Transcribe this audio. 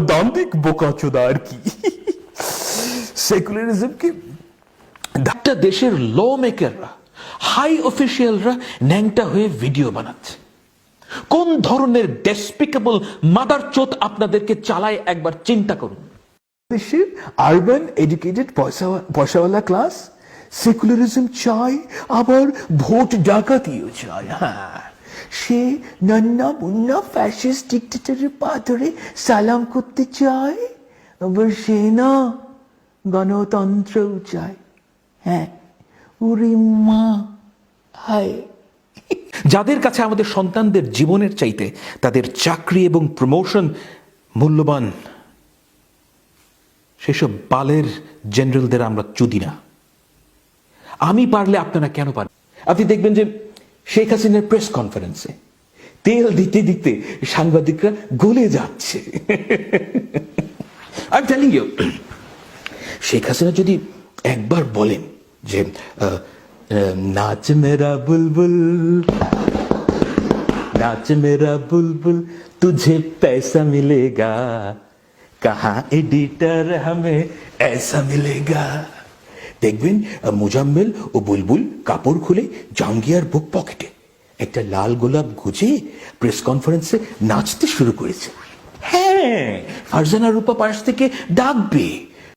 দান্দিক বোকাচোদা আর কি। সেকুলারিজমকে একটা দেশের ল মেকাররা, হাই অফিসিয়ালরা ন্যাংটা হয়ে ভিডিও বানাচ্ছে। কোন ধরনের ডেসপিকেবল মাদারচোদ আপনাদেরকে চালায় একবার চিন্তা করুন। দেশের আরবান এডুকেটেড পয়সাওয়ালা ক্লাস সেকুলারিজম চায়, আবার ভোট ডাকাতিও চায়। হ্যাঁ, সে নান্না মুন্না ফ্যাসিস্ট ডিক্টেটরের পা ধরে সালাম করতে চায়, আবার সে না গণতন্ত্রও চায়। হ্যাঁ, উরি মা হায়। যাদের কাছে আমাদের সন্তানদের জীবনের চাইতে তাদের চাকরি এবং প্রমোশন মূল্যবান, সেসব বালের জেনারেলদের আমরা চুদি না। আমি পারলে আপনারা কেন পারেন? আপনি দেখবেন যে শেখ হাসিনার প্রেস কনফারেন্সে তেল দিতে দিতে সাংবাদিকরা গলে যাচ্ছে। আমি টেলিং ইউ, শেখ হাসিনা যদি একবার বলেন যে নাচ মেরা বুলবুল, नाच मेरा बुलबुल तुझे पैसा मिलेगा, कहाँ एडिटर हमें ऐसा मिलेगा। দেখবেন মুজাম্মেল ও বুলবুল কাপড় খুলে জাঙ্গিয়ার বুক পকেটে একটা লাল গোলাপ গুজে প্রেস কনফারেন্সে নাচতে শুরু করেছে। হ্যাঁ, ফারজানা রূপা পাশ থেকে ডাকবে,